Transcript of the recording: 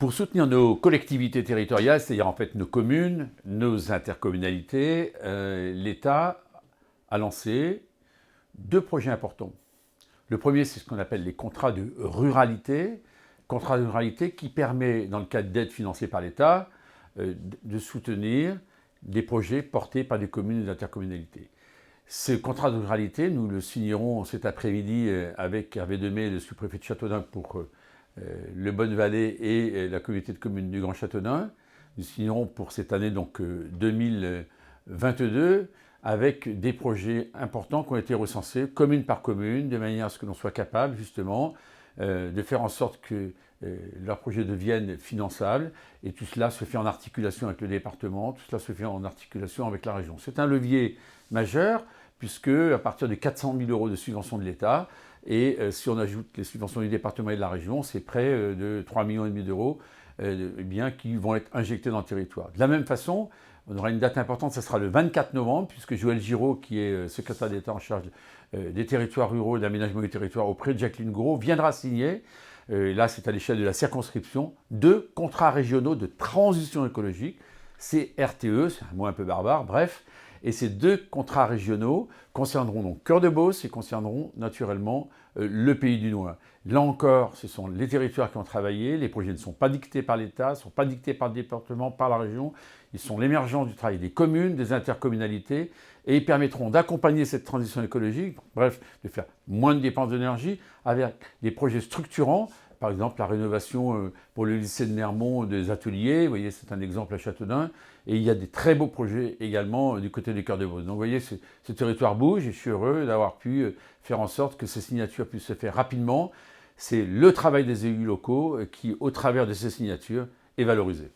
Pour soutenir nos collectivités territoriales, c'est-à-dire en fait nos communes, nos intercommunalités, l'État a lancé deux projets importants. Le premier, c'est ce qu'on appelle les contrats de ruralité. Contrat de ruralité qui permet, dans le cadre d'aides financées par l'État, de soutenir des projets portés par des communes et des intercommunalités. Ce contrat de ruralité, nous le signerons cet après-midi avec Hervé Demey, le sous-préfet de Châteaudun, pour le Bonne-Vallée et la communauté de communes du Grand Châteaudun. Nous signerons pour cette année donc 2022 avec des projets importants qui ont été recensés commune par commune, de manière à ce que l'on soit capable justement de faire en sorte que leurs projets deviennent finançables. Et tout cela se fait en articulation avec le département, tout cela se fait en articulation avec la région. C'est un levier majeur, puisque à partir de 400 000 € de subventions de l'État, et si on ajoute les subventions du département et de la région, c'est près de 3,5 millions d'euros qui vont être injectés dans le territoire. De la même façon, on aura une date importante, ce sera le 24 novembre, puisque Joël Giraud, qui est secrétaire d'État en charge des territoires ruraux et de l'aménagement du territoire auprès de Jacqueline Gouraud, viendra signer, là c'est à l'échelle de la circonscription, 2 contrats régionaux de transition écologique, c'est RTE, c'est un mot un peu barbare, bref. Et ces 2 contrats régionaux concerneront donc Cœur-de-Beauce et concerneront naturellement le Pays du Noing. Là encore, ce sont les territoires qui ont travaillé, les projets ne sont pas dictés par l'État, ne sont pas dictés par le département, par la région, ils sont l'émergence du travail des communes, des intercommunalités, et ils permettront d'accompagner cette transition écologique, bref, de faire moins de dépenses d'énergie avec des projets structurants. Par exemple, la rénovation pour le lycée de Nermont des ateliers, vous voyez, c'est un exemple à Châteaudun. Et il y a des très beaux projets également du côté du Cœur-de-Beauce. Donc vous voyez, ce territoire bouge et je suis heureux d'avoir pu faire en sorte que ces signatures puissent se faire rapidement. C'est le travail des élus locaux qui, au travers de ces signatures, est valorisé.